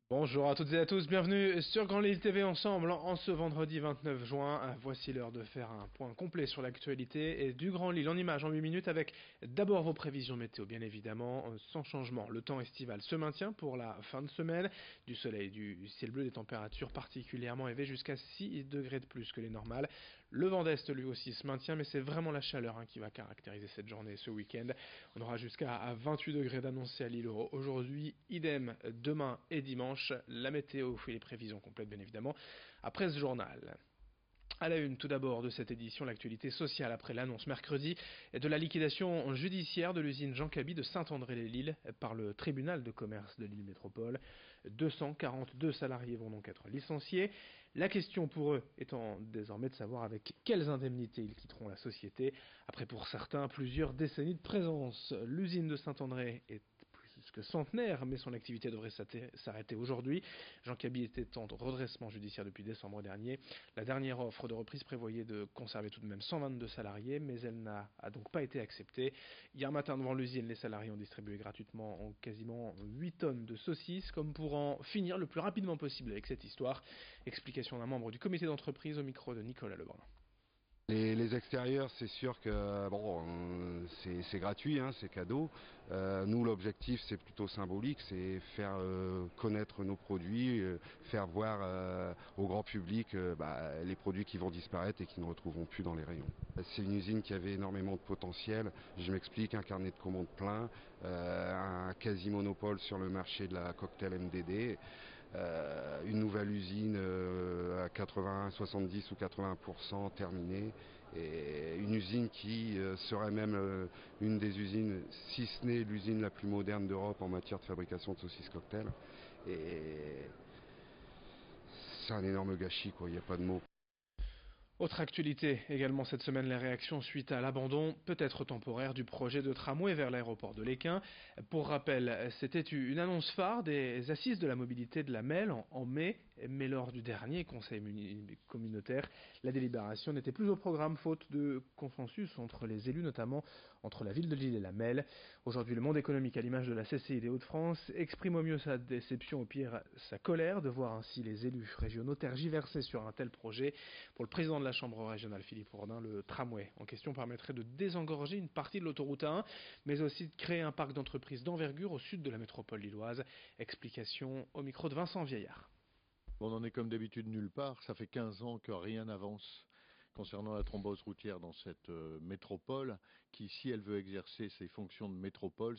Bonjour à toutes et à tous, bienvenue sur Grand Lille TV ensemble en ce vendredi 29 juin. Voici l'heure de faire un point complet sur l'actualité et du Grand Lille en images en 8 minutes avec d'abord vos prévisions météo bien évidemment, sans changement. Le temps estival se maintient pour la fin de semaine, du soleil, du ciel bleu, des températures particulièrement élevées jusqu'à 6 degrés de plus que les normales. Le vent d'est lui aussi se maintient mais c'est vraiment la chaleur qui va caractériser cette journée ce week-end. On aura jusqu'à 28 degrés d'annoncés à Lille aujourd'hui, idem demain et dimanche. La météo fait les prévisions complètes bien évidemment après ce journal. À la une, tout d'abord, de cette édition, l'actualité sociale après l'annonce mercredi de la liquidation judiciaire de l'usine Jean Cabi de Saint-André-les-Lilles par le tribunal de commerce de Lille Métropole. 242 salariés vont donc être licenciés. La question pour eux étant désormais de savoir avec quelles indemnités ils quitteront la société. Après pour certains plusieurs décennies de présence, l'usine de Saint-André est plus que centenaire, mais son activité devrait s'arrêter aujourd'hui. Jean Cabi était en redressement judiciaire depuis décembre dernier. La dernière offre de reprise prévoyait de conserver tout de même 122 salariés, mais elle n'a donc pas été acceptée. Hier matin, devant l'usine, les salariés ont distribué gratuitement quasiment 8 tonnes de saucisses, comme pour en finir le plus rapidement possible avec cette histoire. Explication d'un membre du comité d'entreprise au micro de Nicolas Lebrun. Les extérieurs, c'est sûr que bon, c'est gratuit, hein, c'est cadeau. Nous, l'objectif, c'est plutôt symbolique, c'est faire connaître nos produits, faire voir au grand public les produits qui vont disparaître et qui ne retrouveront plus dans les rayons. C'est une usine qui avait énormément de potentiel. Je m'explique, un carnet de commandes plein, un quasi-monopole sur le marché de la cocktail MDD. Une nouvelle usine à 80, 70 ou 80% terminée, et une usine qui serait même une des usines, si ce n'est l'usine la plus moderne d'Europe en matière de fabrication de saucisses cocktail. Et c'est un énorme gâchis, quoi, il n'y a pas de mots. Autre actualité également cette semaine, les réactions suite à l'abandon, peut-être temporaire, du projet de tramway vers l'aéroport de Léquin. Pour rappel, c'était une annonce phare des assises de la mobilité de la MEL en mai, mais lors du dernier conseil communautaire, la délibération n'était plus au programme faute de consensus entre les élus, notamment entre la ville de Lille et la MEL. Aujourd'hui, le monde économique, à l'image de la CCI des Hauts-de-France, exprime au mieux sa déception, au pire sa colère de voir ainsi les élus régionaux tergiverser sur un tel projet. Pour le président de la Chambre régionale, Philippe Bourdin, le tramway en question permettrait de désengorger une partie de l'autoroute A1, mais aussi de créer un parc d'entreprises d'envergure au sud de la métropole lilloise. Explication au micro de Vincent Vieillard. On en est comme d'habitude nulle part. Ça fait 15 ans que rien n'avance concernant la thrombose routière dans cette métropole qui, si elle veut exercer ses fonctions de métropole,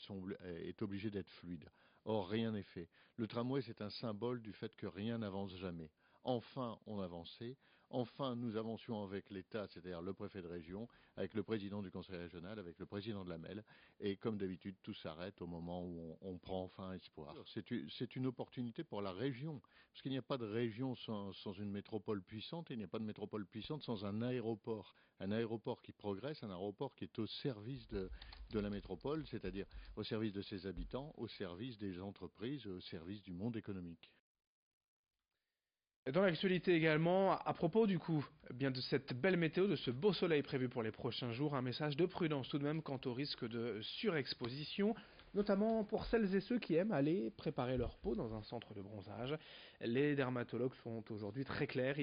est obligée d'être fluide. Or, rien n'est fait. Le tramway, c'est un symbole du fait que rien n'avance jamais. Enfin, on avançait. Enfin, nous avancions avec l'État, c'est-à-dire le préfet de région, avec le président du conseil régional, avec le président de la MEL. Et comme d'habitude, tout s'arrête au moment où on prend enfin espoir. C'est une opportunité pour la région, parce qu'il n'y a pas de région sans une métropole puissante, et il n'y a pas de métropole puissante sans un aéroport. Un aéroport qui progresse, un aéroport qui est au service de la métropole, c'est-à-dire au service de ses habitants, au service des entreprises, au service du monde économique. Dans l'actualité également, à propos du coup bien de cette belle météo, de ce beau soleil prévu pour les prochains jours, un message de prudence tout de même quant au risque de surexposition, notamment pour celles et ceux qui aiment aller préparer leur peau dans un centre de bronzage. Les dermatologues sont aujourd'hui très clairs,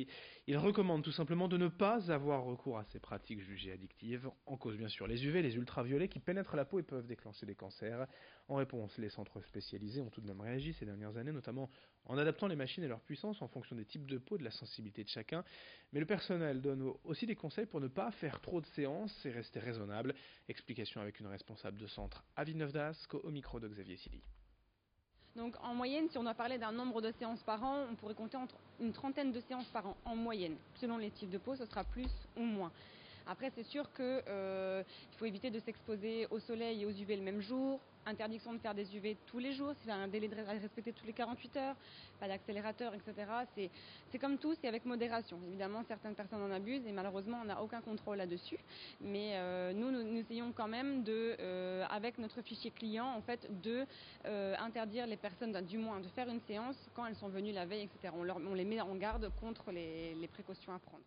ils recommandent tout simplement de ne pas avoir recours à ces pratiques jugées addictives, en cause bien sûr les UV, les ultraviolets qui pénètrent la peau et peuvent déclencher des cancers. En réponse, les centres spécialisés ont tout de même réagi ces dernières années, notamment en adaptant les machines et leur puissance en fonction des types de peau et de la sensibilité de chacun. Mais le personnel donne aussi des conseils pour ne pas faire trop de séances et rester raisonnable. Explication avec une responsable de centre à Villeneuve-d'Ascq au micro de Xavier Silly. Donc en moyenne, si on doit parler d'un nombre de séances par an, on pourrait compter entre une trentaine de séances par an en moyenne. Selon les types de peau, ce sera plus ou moins. Après, c'est sûr qu'il faut éviter de s'exposer au soleil et aux UV le même jour. Interdiction de faire des UV tous les jours, c'est un délai de respecter tous les 48 heures, pas d'accélérateur, etc. C'est comme tout, c'est avec modération. Évidemment, certaines personnes en abusent et malheureusement, on n'a aucun contrôle là-dessus. Mais nous essayons quand même avec notre fichier client, en fait, interdire les personnes, du moins, de faire une séance quand elles sont venues la veille, etc. On les met en garde contre les précautions à prendre.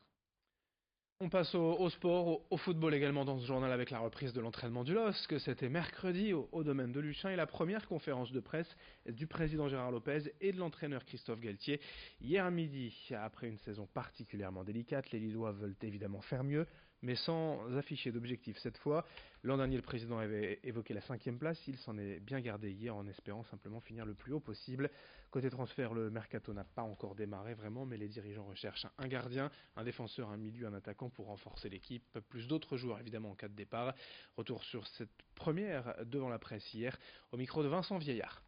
On passe au sport, au football également dans ce journal avec la reprise de l'entraînement du LOSC. C'était mercredi au domaine de Luchin et la première conférence de presse du président Gérard Lopez et de l'entraîneur Christophe Galtier. Hier à midi, après une saison particulièrement délicate, les Lillois veulent évidemment faire mieux, mais sans afficher d'objectif cette fois. L'an dernier, le président avait évoqué la 5e place. Il s'en est bien gardé hier en espérant simplement finir le plus haut possible. Côté transfert, le mercato n'a pas encore démarré vraiment, mais les dirigeants recherchent un gardien, un défenseur, un milieu, un attaquant pour renforcer l'équipe. Plus d'autres joueurs évidemment en cas de départ. Retour sur cette première devant la presse hier au micro de Vincent Vieillard.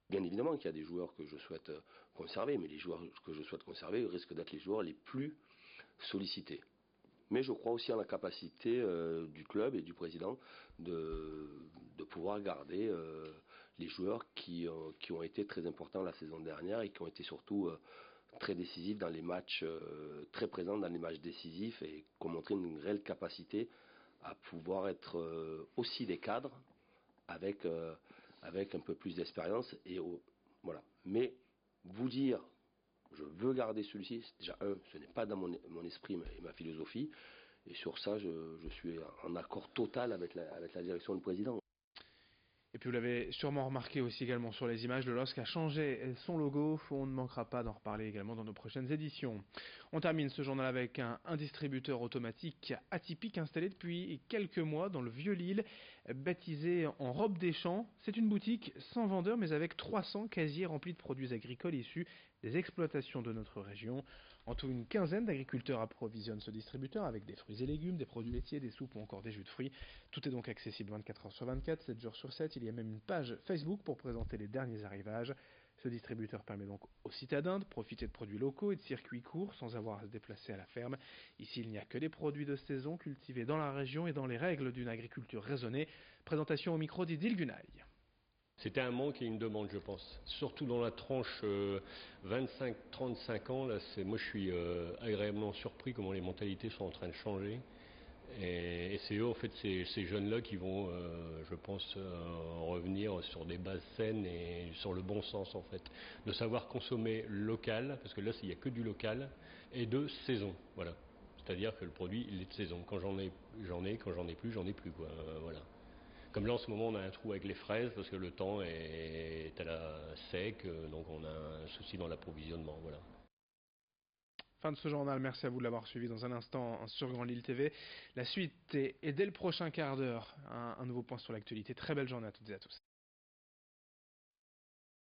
Bien évidemment qu'il y a des joueurs que je souhaite conserver, mais les joueurs que je souhaite conserver risquent d'être les joueurs les plus sollicités. Mais je crois aussi en la capacité du club et du président de pouvoir garder les joueurs qui ont été très importants la saison dernière et qui ont été surtout très décisifs dans les matchs, très présents dans les matchs décisifs et qui ont montré une réelle capacité à pouvoir être aussi des cadres avec un peu plus d'expérience. Voilà. Mais vous dire je veux garder celui-ci, déjà ce n'est pas dans mon esprit et ma philosophie, et sur ça je suis en accord total avec la direction du président. Et puis vous l'avez sûrement remarqué aussi également sur les images, le LOSC a changé son logo, on ne manquera pas d'en reparler également dans nos prochaines éditions. On termine ce journal avec un distributeur automatique atypique installé depuis quelques mois dans le Vieux-Lille, baptisé en Robe des Champs. C'est une boutique sans vendeur mais avec 300 casiers remplis de produits agricoles issus des exploitations de notre région. En tout, une quinzaine d'agriculteurs approvisionnent ce distributeur avec des fruits et légumes, des produits laitiers, des soupes ou encore des jus de fruits. Tout est donc accessible 24 heures sur 24, 7 jours sur 7. Il y a même une page Facebook pour présenter les derniers arrivages. Ce distributeur permet donc aux citadins de profiter de produits locaux et de circuits courts sans avoir à se déplacer à la ferme. Ici, il n'y a que des produits de saison cultivés dans la région et dans les règles d'une agriculture raisonnée. Présentation au micro d'Idil Gunaï. C'était un manque et une demande, je pense. Surtout dans la tranche 25-35 ans, là, moi je suis agréablement surpris comment les mentalités sont en train de changer. Et c'est eux, en fait, ces jeunes-là qui vont, je pense, revenir sur des bases saines et sur le bon sens, en fait. De savoir consommer local, parce que là, il n'y a que du local, et de saison, voilà. C'est-à-dire que le produit, il est de saison. Quand j'en ai, quand j'en ai plus, quoi. Voilà. Comme là en ce moment on a un trou avec les fraises parce que le temps est à la sec, donc on a un souci dans l'approvisionnement. Voilà. Fin de ce journal, merci à vous de l'avoir suivi. Dans un instant sur Grand Lille TV. La suite est dès le prochain quart d'heure, un nouveau point sur l'actualité. Très belle journée à toutes et à tous.